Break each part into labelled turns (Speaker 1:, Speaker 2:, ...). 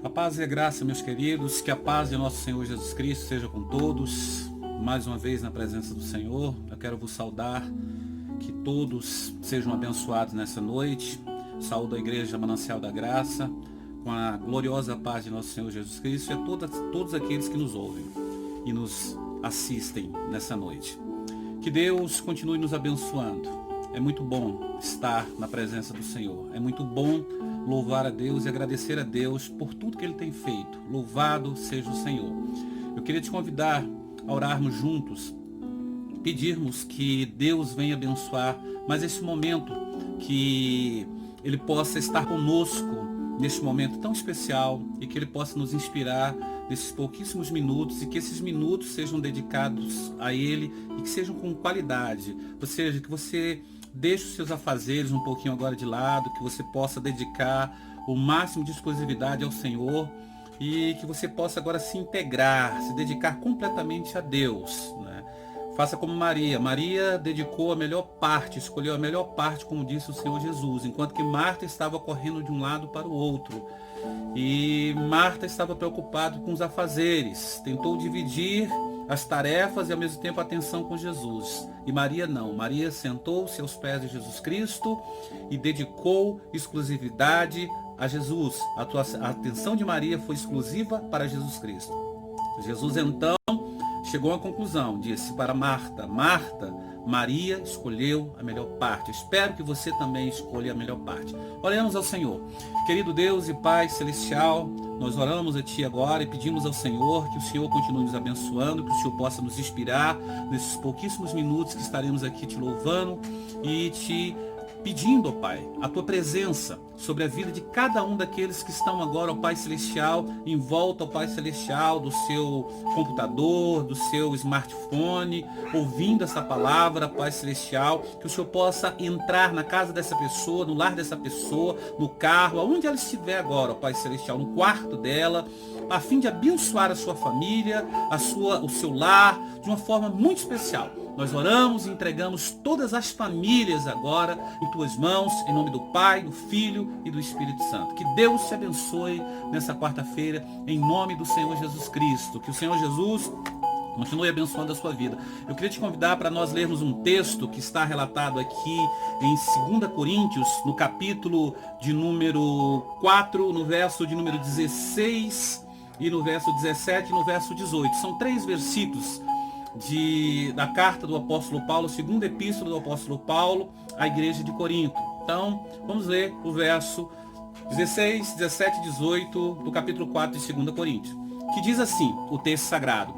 Speaker 1: A paz e a graça, meus queridos, que a paz de nosso Senhor Jesus Cristo seja com todos. Mais uma vez na presença do Senhor, eu quero vos saudar, que todos sejam abençoados nessa noite. Saúdo a Igreja Manancial da Graça, com a gloriosa paz de nosso Senhor Jesus Cristo e a todos aqueles que nos ouvem e nos assistem nessa noite. Que Deus continue nos abençoando. É muito bom estar na presença do Senhor. É muito bom louvar a Deus e agradecer a Deus por tudo que Ele tem feito. Louvado seja o Senhor. Eu queria te convidar a orarmos juntos, pedirmos que Deus venha abençoar mais esse momento, que Ele possa estar conosco neste momento tão especial e que Ele possa nos inspirar nesses pouquíssimos minutos e que esses minutos sejam dedicados a Ele e que sejam com qualidade. Ou seja, que você deixe os seus afazeres um pouquinho agora de lado, que você possa dedicar o máximo de exclusividade ao Senhor e que você possa agora se integrar, se dedicar completamente a Deus, né? Faça como Maria. Maria dedicou a melhor parte, escolheu a melhor parte, como disse o Senhor Jesus, enquanto que Marta estava correndo de um lado para o outro. E Marta estava preocupada com os afazeres, tentou dividir as tarefas e ao mesmo tempo a atenção com Jesus. E Maria não. Maria sentou-se aos pés de Jesus Cristo e dedicou exclusividade a Jesus. A atenção de Maria foi exclusiva para Jesus Cristo. Jesus então chegou à conclusão, disse para Marta: Marta, Maria escolheu a melhor parte. Espero que você também escolha a melhor parte. Oremos ao Senhor. Querido Deus e Pai Celestial, nós oramos a Ti agora e pedimos ao Senhor que o Senhor continue nos abençoando, que o Senhor possa nos inspirar nesses pouquíssimos minutos que estaremos aqui Te louvando e Te pedindo, ó Pai, a Tua presença sobre a vida de cada um daqueles que estão agora, ó Pai Celestial, em volta, ó Pai Celestial, do seu computador, do seu smartphone, ouvindo essa palavra, Pai Celestial, que o Senhor possa entrar na casa dessa pessoa, no lar dessa pessoa, no carro, aonde ela estiver agora, ó Pai Celestial, no quarto dela, a fim de abençoar a sua família, o seu lar, de uma forma muito especial. Nós oramos e entregamos todas as famílias agora em Tuas mãos, em nome do Pai, do Filho e do Espírito Santo. Que Deus te abençoe nessa quarta-feira, em nome do Senhor Jesus Cristo. Que o Senhor Jesus continue abençoando a sua vida. Eu queria te convidar para nós lermos um texto que está relatado aqui em 2 Coríntios, no capítulo de número 4, no verso de número 16 e no verso 17 e no verso 18. São 3 versículos da carta do apóstolo Paulo, segunda epístola do apóstolo Paulo à igreja de Corinto. Então, vamos ler o verso 16, 17 e 18 do capítulo 4 de 2 Coríntios, que diz assim, o texto sagrado: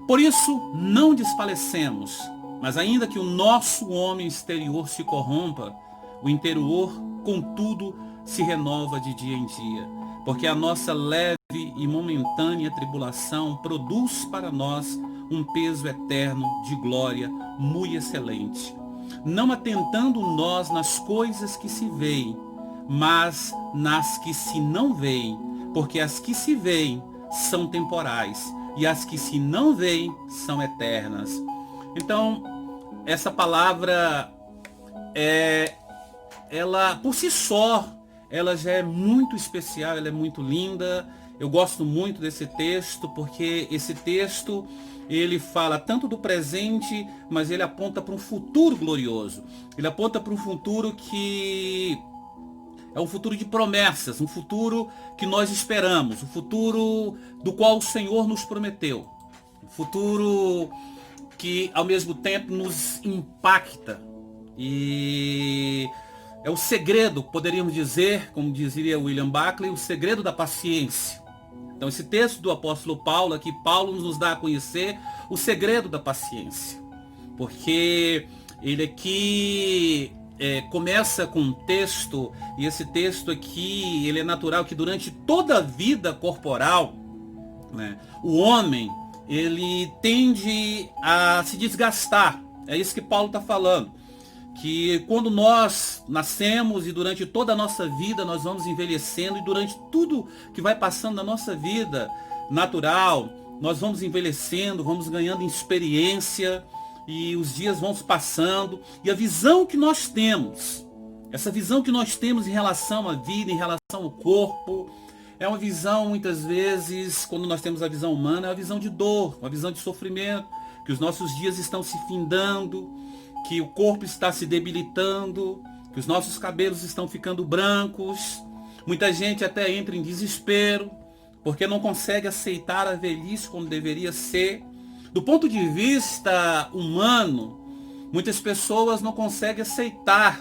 Speaker 1: Por isso não desfalecemos, mas ainda que o nosso homem exterior se corrompa, o interior, contudo, se renova de dia em dia, porque a nossa leve e momentânea tribulação produz para nós um peso eterno de glória muito excelente, não atentando nós nas coisas que se veem, mas nas que se não veem, porque as que se veem são temporais e as que se não veem são eternas. Então, essa palavra ela por si só, ela já é muito especial, ela é muito linda. Eu gosto muito desse texto, porque esse texto, ele fala tanto do presente, mas ele aponta para um futuro glorioso. Ele aponta para um futuro que é um futuro de promessas, um futuro que nós esperamos, um futuro do qual o Senhor nos prometeu. Um futuro que, ao mesmo tempo, nos impacta. E é o segredo, poderíamos dizer, como dizia William Buckley, o segredo da paciência. Então esse texto do apóstolo Paulo aqui, Paulo nos dá a conhecer o segredo da paciência. Porque ele aqui começa com um texto, e esse texto aqui, ele é natural que durante toda a vida corporal, né, o homem, ele tende a se desgastar. É isso que Paulo está falando. Que quando nós nascemos e durante toda a nossa vida nós vamos envelhecendo, e durante tudo que vai passando na nossa vida natural, nós vamos envelhecendo, vamos ganhando experiência e os dias vão se passando, e a visão que nós temos, essa visão que nós temos em relação à vida, em relação ao corpo, É uma visão, muitas vezes, quando nós temos a visão humana, é uma visão de dor, uma visão de sofrimento, que os nossos dias estão se findando, que o corpo está se debilitando, que os nossos cabelos estão ficando brancos. Muita gente até entra em desespero, porque não consegue aceitar a velhice como deveria ser. Do ponto de vista humano, muitas pessoas não conseguem aceitar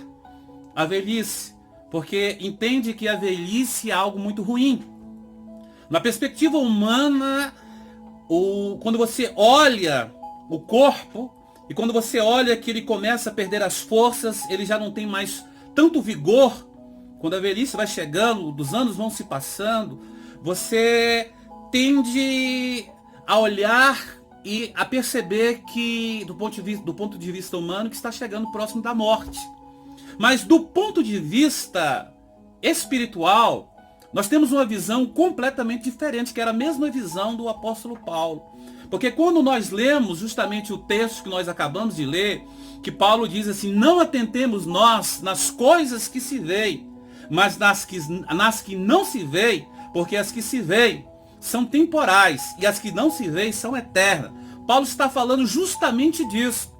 Speaker 1: a velhice, porque entende que a velhice é algo muito ruim. Na perspectiva humana, quando você olha o corpo, e quando você olha que ele começa a perder as forças, ele já não tem mais tanto vigor. Quando a velhice vai chegando, os anos vão se passando, você tende a olhar e a perceber que, do ponto de vista humano, que está chegando próximo da morte. Mas do ponto de vista espiritual, nós temos uma visão completamente diferente, que era a mesma visão do apóstolo Paulo. Porque quando nós lemos justamente o texto que nós acabamos de ler, que Paulo diz assim: não atentemos nós nas coisas que se veem, mas nas que não se veem, porque as que se veem são temporais e as que não se veem são eternas. Paulo está falando justamente disso.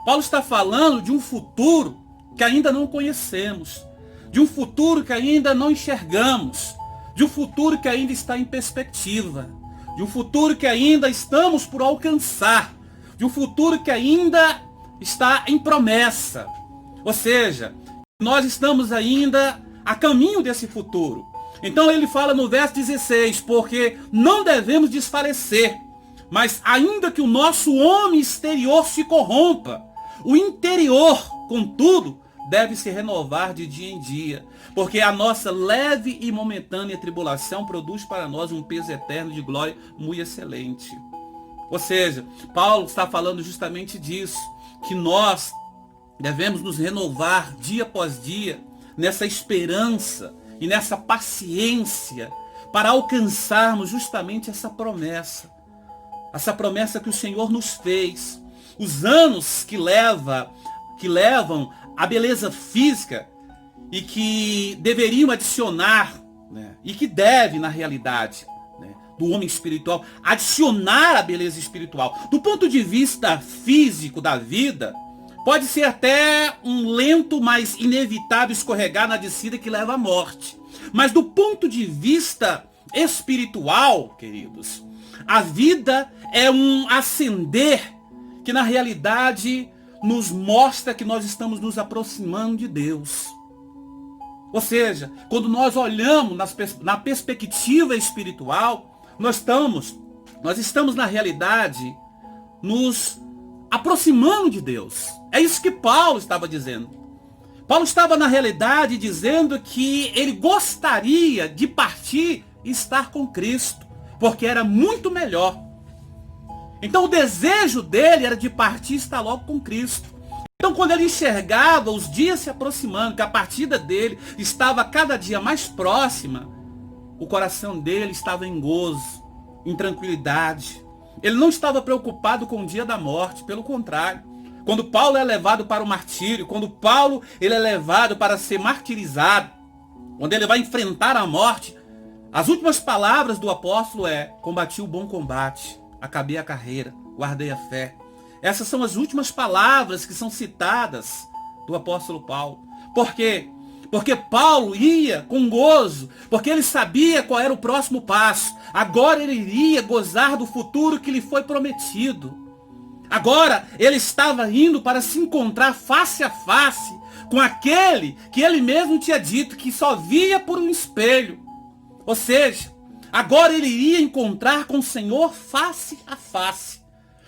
Speaker 1: Paulo está falando de um futuro que ainda não conhecemos, de um futuro que ainda não enxergamos, de um futuro que ainda está em perspectiva, de um futuro que ainda estamos por alcançar, de um futuro que ainda está em promessa. Ou seja, nós estamos ainda a caminho desse futuro. Então ele fala no verso 16, porque não devemos desfalecer, mas ainda que o nosso homem exterior se corrompa, o interior, contudo, deve se renovar de dia em dia, porque a nossa leve e momentânea tribulação produz para nós um peso eterno de glória muito excelente. Ou seja, Paulo está falando justamente disso, que nós devemos nos renovar dia após dia, nessa esperança e nessa paciência, para alcançarmos justamente essa promessa que o Senhor nos fez. Os anos que levam a beleza física e que deveriam adicionar, né, e que deve, na realidade, né, do homem espiritual, adicionar a beleza espiritual. Do ponto de vista físico da vida, pode ser até um lento, mas inevitável escorregar na descida que leva à morte. Mas do ponto de vista espiritual, queridos, a vida é um ascender que na realidade nos mostra que nós estamos nos aproximando de Deus. Ou seja, quando nós olhamos na perspectiva espiritual, nós estamos na realidade nos aproximando de Deus. É isso que Paulo estava dizendo. Paulo estava na realidade dizendo que ele gostaria de partir e estar com Cristo, porque era muito melhor. Então o desejo dele era de partir e estar logo com Cristo. Então quando ele enxergava os dias se aproximando, que a partida dele estava cada dia mais próxima, o coração dele estava em gozo, em tranquilidade. Ele não estava preocupado com o dia da morte, pelo contrário. Quando Paulo é levado para o martírio, quando Paulo ele é levado para ser martirizado, quando ele vai enfrentar a morte, as últimas palavras do apóstolo é: combati o bom combate, acabei a carreira, guardei a fé. Essas são as últimas palavras que são citadas do apóstolo Paulo. Por quê? Porque Paulo ia com gozo, porque ele sabia qual era o próximo passo. Agora ele iria gozar do futuro que lhe foi prometido. Agora ele estava indo para se encontrar face a face com aquele que ele mesmo tinha dito que só via por um espelho. Ou seja, agora ele iria encontrar com o Senhor face a face.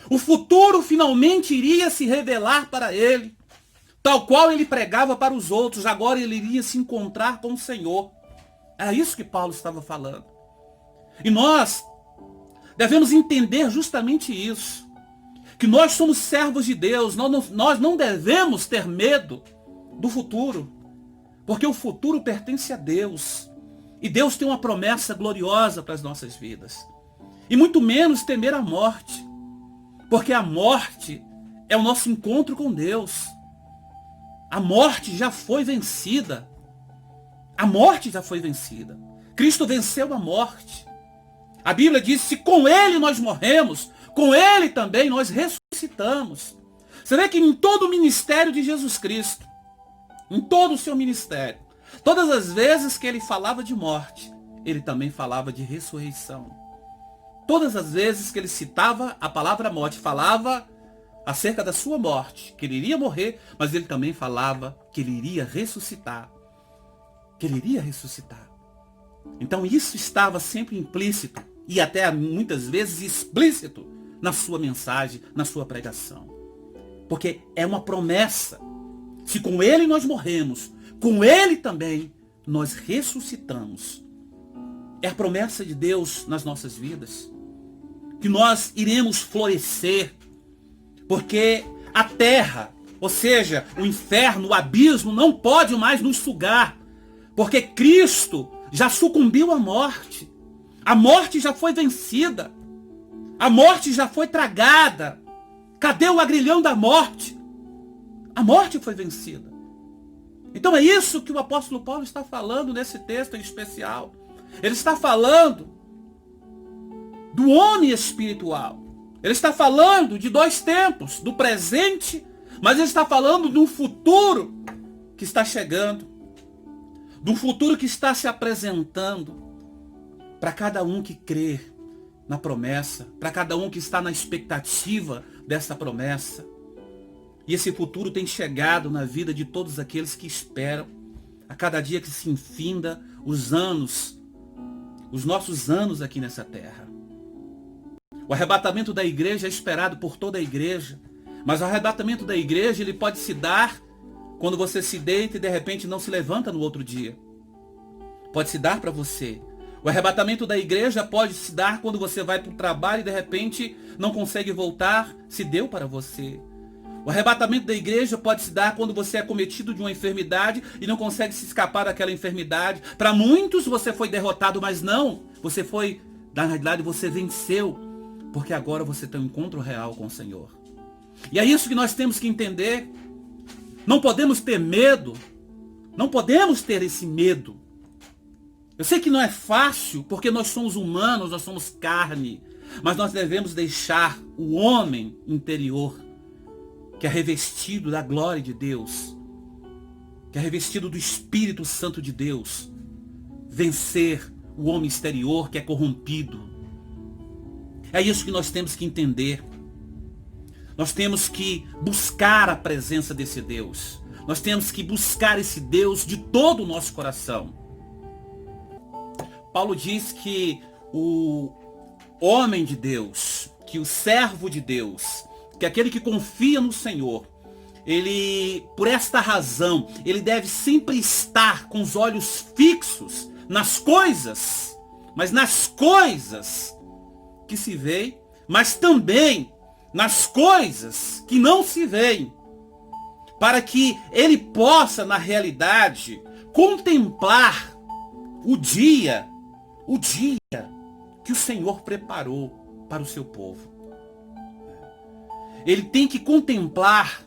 Speaker 1: O futuro finalmente iria se revelar para ele. Tal qual ele pregava para os outros, agora ele iria se encontrar com o Senhor. É isso que Paulo estava falando. E nós devemos entender justamente isso. Que nós somos servos de Deus, nós não devemos ter medo do futuro. Porque o futuro pertence a Deus. E Deus tem uma promessa gloriosa para as nossas vidas. E muito menos temer a morte. Porque a morte é o nosso encontro com Deus. A morte já foi vencida. A morte já foi vencida. Cristo venceu a morte. A Bíblia diz: se com ele nós morremos, com ele também nós ressuscitamos. Você vê que em todo o ministério de Jesus Cristo, em todo o seu ministério, todas as vezes que ele falava de morte, ele também falava de ressurreição. Todas as vezes que ele citava a palavra morte, falava acerca da sua morte, que ele iria morrer, mas ele também falava que ele iria ressuscitar. Que ele iria ressuscitar. Então isso estava sempre implícito e até muitas vezes explícito na sua mensagem, na sua pregação. Porque é uma promessa. Se com ele nós morremos, com ele também nós ressuscitamos. É a promessa de Deus nas nossas vidas. Que nós iremos florescer. Porque a terra, ou seja, o inferno, o abismo, não pode mais nos sugar. Porque Cristo já sucumbiu à morte. A morte já foi vencida. A morte já foi tragada. Cadê o agrilhão da morte? A morte foi vencida. Então é isso que o apóstolo Paulo está falando nesse texto em especial. Ele está falando do homem espiritual. Ele está falando de dois tempos, do presente, mas ele está falando de um futuro que está chegando, de um futuro que está se apresentando para cada um que crê na promessa, para cada um que está na expectativa dessa promessa. E esse futuro tem chegado na vida de todos aqueles que esperam, a cada dia que se infinda os anos, os nossos anos aqui nessa terra. O arrebatamento da igreja é esperado por toda a igreja, mas o arrebatamento da igreja ele pode se dar quando você se deita e de repente não se levanta no outro dia. Pode se dar para você. O arrebatamento da igreja pode se dar quando você vai para o trabalho e de repente não consegue voltar, se deu para você. O arrebatamento da igreja pode se dar quando você é cometido de uma enfermidade e não consegue se escapar daquela enfermidade. Para muitos você foi derrotado, mas não. Você foi, na realidade, você venceu. Porque agora você tem um encontro real com o Senhor. E é isso que nós temos que entender. Não podemos ter medo. Não podemos ter esse medo. Eu sei que não é fácil, porque nós somos humanos, nós somos carne. Mas nós devemos deixar o homem interior, que é revestido da glória de Deus, que é revestido do Espírito Santo de Deus, vencer o homem exterior que é corrompido. É isso que nós temos que entender. Nós temos que buscar a presença desse Deus. Nós temos que buscar esse Deus de todo o nosso coração. Paulo diz que o homem de Deus, que o servo de Deus, que aquele que confia no Senhor, ele, por esta razão, ele deve sempre estar com os olhos fixos nas coisas, mas nas coisas que se veem, mas também nas coisas que não se veem, para que ele possa, na realidade, contemplar o dia que o Senhor preparou para o seu povo. Ele tem que contemplar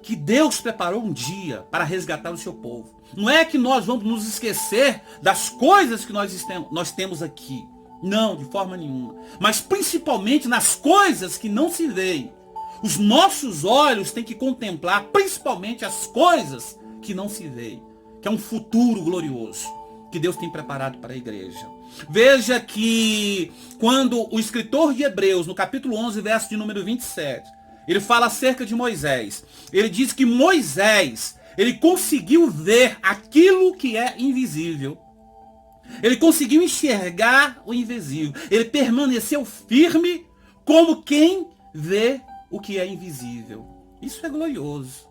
Speaker 1: que Deus preparou um dia para resgatar o seu povo. Não é que nós vamos nos esquecer das coisas que nós temos aqui. Não, de forma nenhuma. Mas principalmente nas coisas que não se veem. Os nossos olhos têm que contemplar principalmente as coisas que não se veem. Que é um futuro glorioso que Deus tem preparado para a igreja. Veja que quando o escritor de Hebreus, no capítulo 11, verso de número 27, ele fala acerca de Moisés. Ele diz que Moisés, ele conseguiu ver aquilo que é invisível. Ele conseguiu enxergar o invisível. Ele permaneceu firme como quem vê o que é invisível. Isso é glorioso.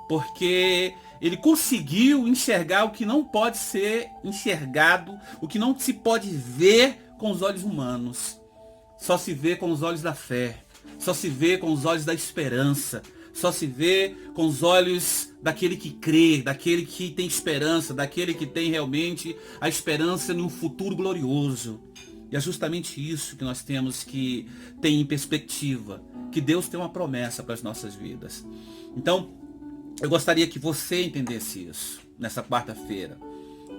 Speaker 1: Porque ele conseguiu enxergar o que não pode ser enxergado, o que não se pode ver com os olhos humanos. Só se vê com os olhos da fé. Só se vê com os olhos da esperança. Só se vê com os olhos daquele que crê, daquele que tem esperança, daquele que tem realmente a esperança em um futuro glorioso. E é justamente isso que nós temos que ter em perspectiva, que Deus tem uma promessa para as nossas vidas. Então, eu gostaria que você entendesse isso nessa quarta-feira,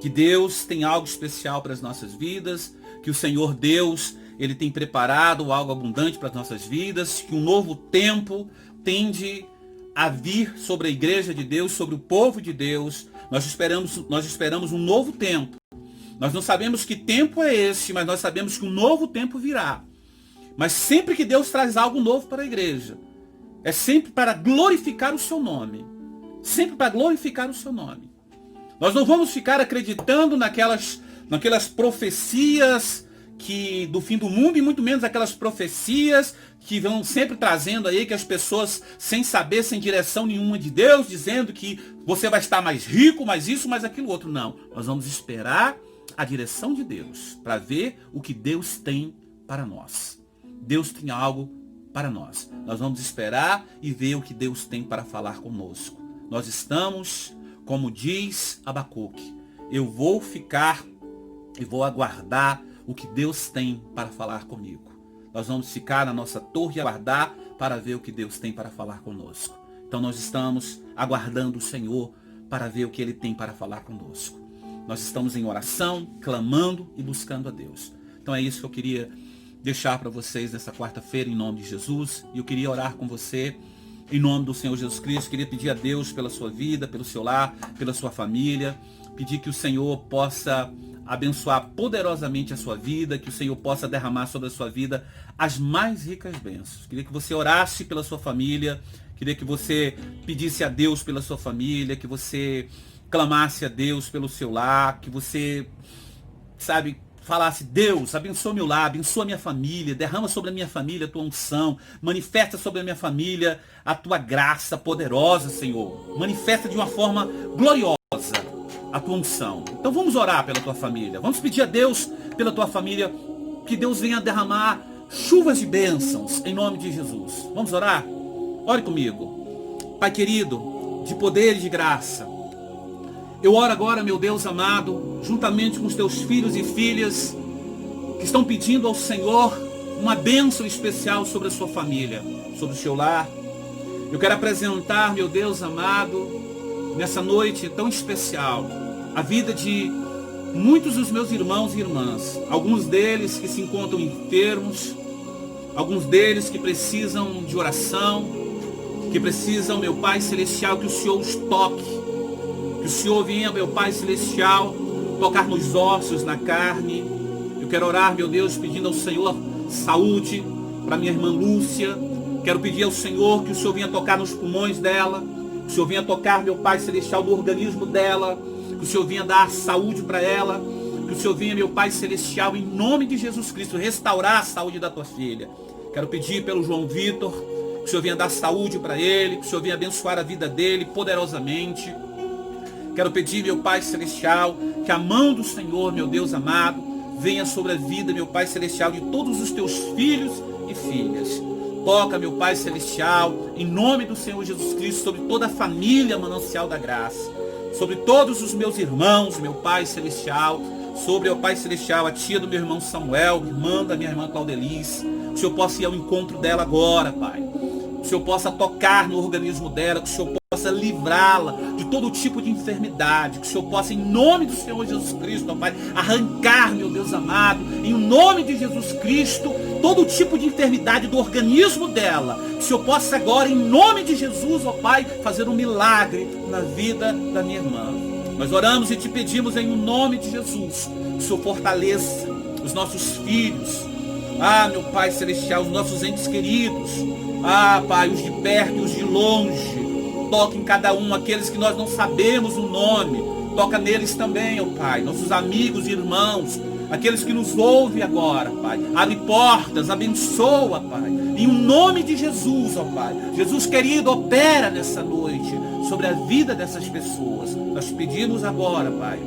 Speaker 1: que Deus tem algo especial para as nossas vidas, que o Senhor Deus, Ele tem preparado algo abundante para as nossas vidas, que um novo tempo tende a vir sobre a igreja de Deus, sobre o povo de Deus. Nós esperamos um novo tempo. Nós não sabemos que tempo é esse, mas nós sabemos que um novo tempo virá. Mas sempre que Deus traz algo novo para a igreja, é sempre para glorificar o seu nome. Sempre para glorificar o seu nome. Nós não vamos ficar acreditando naquelas profecias que do fim do mundo, e muito menos aquelas profecias que vão sempre trazendo aí que as pessoas, sem saber, sem direção nenhuma de Deus, dizendo que você vai estar mais rico, mais isso, mais aquilo outro. Não, nós vamos esperar a direção de Deus para ver o que Deus tem para nós. Deus tem algo para nós. Nós vamos esperar e ver o que Deus tem para falar conosco. Nós estamos, como diz Abacuque, eu vou ficar e vou aguardar o que Deus tem para falar comigo. Nós vamos ficar na nossa torre e aguardar para ver o que Deus tem para falar conosco. Então nós estamos aguardando o Senhor para ver o que Ele tem para falar conosco. Nós estamos em oração, clamando e buscando a Deus. Então é isso que eu queria deixar para vocês nessa quarta-feira, em nome de Jesus. E eu queria orar com você, em nome do Senhor Jesus Cristo. Queria pedir a Deus pela sua vida, pelo seu lar, pela sua família. Pedir que o Senhor possa abençoar poderosamente a sua vida, que o Senhor possa derramar sobre a sua vida as mais ricas bênçãos. Queria que você orasse pela sua família, queria que você pedisse a Deus pela sua família, que você clamasse a Deus pelo seu lar, que você, falasse: Deus, abençoa meu lar, abençoa minha família, derrama sobre a minha família a tua unção, manifesta sobre a minha família a tua graça poderosa, Senhor. Manifesta de uma forma gloriosa a tua unção. Então vamos orar pela tua família. Vamos pedir a Deus pela tua família, que Deus venha derramar chuvas de bênçãos em nome de Jesus. Vamos orar? Ore comigo. Pai querido, de poder e de graça, eu oro agora, meu Deus amado, juntamente com os teus filhos e filhas que estão pedindo ao Senhor uma bênção especial sobre a sua família, sobre o seu lar. Eu quero apresentar, meu Deus amado, nessa noite tão especial, a vida de muitos dos meus irmãos e irmãs. Alguns deles que se encontram enfermos, alguns deles que precisam de oração, que precisam, meu Pai Celestial, que o Senhor os toque, que o Senhor venha, meu Pai Celestial, tocar nos ossos, na carne. Eu quero orar, meu Deus, pedindo ao Senhor saúde para minha irmã Lúcia. Quero pedir ao Senhor que o Senhor venha tocar nos pulmões dela, que o Senhor venha tocar, meu Pai Celestial, do organismo dela, que o Senhor venha dar saúde para ela, que o Senhor venha, meu Pai Celestial, em nome de Jesus Cristo, restaurar a saúde da tua filha. Quero pedir pelo João Vitor, que o Senhor venha dar saúde para ele, que o Senhor venha abençoar a vida dele poderosamente. Quero pedir, meu Pai Celestial, que a mão do Senhor, meu Deus amado, venha sobre a vida, meu Pai Celestial, de todos os teus filhos e filhas. Toca, meu Pai Celestial, em nome do Senhor Jesus Cristo, sobre toda a família Manancial da Graça, sobre todos os meus irmãos, meu Pai Celestial, sobre, meu Pai Celestial, a tia do meu irmão Samuel, irmã da minha irmã Claudelice. Que o Senhor possa ir ao encontro dela agora, Pai. Que o Senhor possa tocar no organismo dela, que o Senhor possa livrá-la de todo tipo de enfermidade, que o Senhor possa, em nome do Senhor Jesus Cristo, ó Pai, arrancar, meu Deus amado, em nome de Jesus Cristo, todo tipo de enfermidade do organismo dela, que o Senhor possa agora, em nome de Jesus, ó Pai, fazer um milagre na vida da minha irmã. Nós oramos e te pedimos em nome de Jesus, que o Senhor fortaleça os nossos filhos, meu Pai Celestial, os nossos entes queridos, Pai, os de perto e os de longe. Toca em cada um, aqueles que nós não sabemos o nome, toca neles também, ó Pai, nossos amigos e irmãos, aqueles que nos ouvem agora, Pai. Abre portas, abençoa, Pai, em nome de Jesus, ó Pai. Jesus querido, opera nessa noite sobre a vida dessas pessoas. Nós pedimos agora, Pai,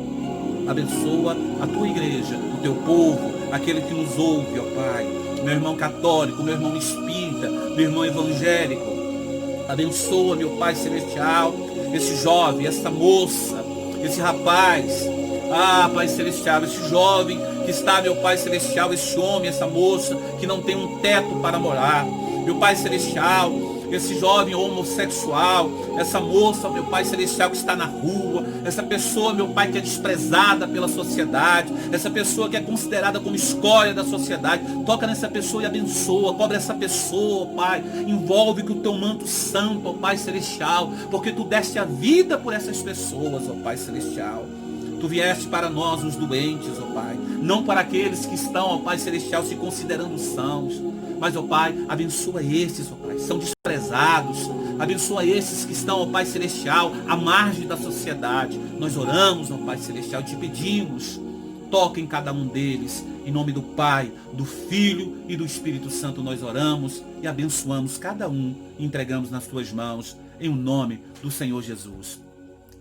Speaker 1: abençoa a tua igreja, o teu povo, aquele que nos ouve, ó Pai. Meu irmão católico, meu irmão espírita, meu irmão evangélico. Abençoa, meu Pai Celestial, esse jovem, essa moça, esse rapaz, Pai Celestial, esse jovem que está, meu Pai Celestial, esse homem, essa moça, que não tem um teto para morar. Meu Pai Celestial, esse jovem homossexual, essa moça, meu Pai Celestial, que está na rua, essa pessoa, meu Pai, que é desprezada pela sociedade, essa pessoa que é considerada como escória da sociedade. Toca nessa pessoa e abençoa, cobre essa pessoa, Pai, envolve com o teu manto santo, ó Pai Celestial, porque tu deste a vida por essas pessoas, ó Pai Celestial. Tu vieste para nós, os doentes, ó Pai, não para aqueles que estão, ó Pai Celestial, se considerando sãos, mas, ó Pai, abençoa esses, ó Pai, são desprezados, abençoa esses que estão, ó Pai Celestial, à margem da sociedade. Nós oramos, ó Pai Celestial, te pedimos, toca em cada um deles, em nome do Pai, do Filho e do Espírito Santo nós oramos e abençoamos cada um, e entregamos nas tuas mãos, em o nome do Senhor Jesus.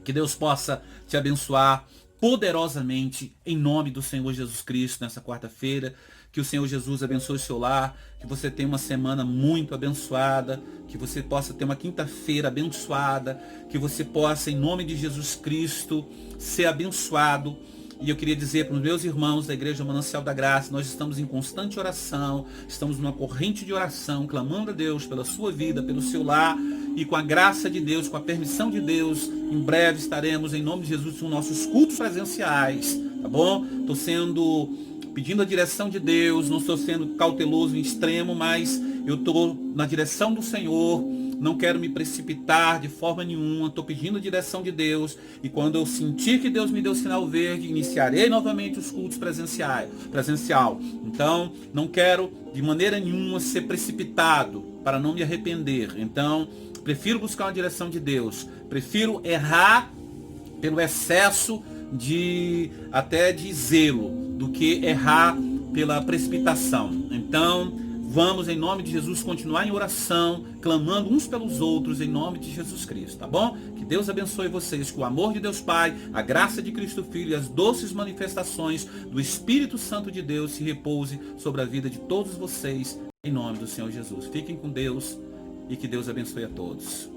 Speaker 1: Que Deus possa te abençoar poderosamente em nome do Senhor Jesus Cristo nessa quarta-feira. Que o Senhor Jesus abençoe o seu lar, que você tenha uma semana muito abençoada, que você possa ter uma quinta-feira abençoada, que você possa, em nome de Jesus Cristo, ser abençoado. E eu queria dizer para os meus irmãos da Igreja Manancial da Graça, nós estamos em constante oração, estamos numa corrente de oração, clamando a Deus pela sua vida, pelo seu lar, e com a graça de Deus, com a permissão de Deus, em breve estaremos, em nome de Jesus, com nossos cultos presenciais, tá bom? Pedindo a direção de Deus, não estou sendo cauteloso em extremo, mas eu estou na direção do Senhor, não quero me precipitar de forma nenhuma, estou pedindo a direção de Deus, e quando eu sentir que Deus me deu sinal verde, iniciarei novamente os cultos presencial. Então, não quero de maneira nenhuma ser precipitado, para não me arrepender. Então, prefiro buscar uma direção de Deus, prefiro errar pelo excesso de zelo, do que errar pela precipitação. Então, vamos, em nome de Jesus, continuar em oração, clamando uns pelos outros, em nome de Jesus Cristo, tá bom? Que Deus abençoe vocês, que o amor de Deus Pai, a graça de Cristo Filho e as doces manifestações do Espírito Santo de Deus se repouse sobre a vida de todos vocês, em nome do Senhor Jesus. Fiquem com Deus e que Deus abençoe a todos.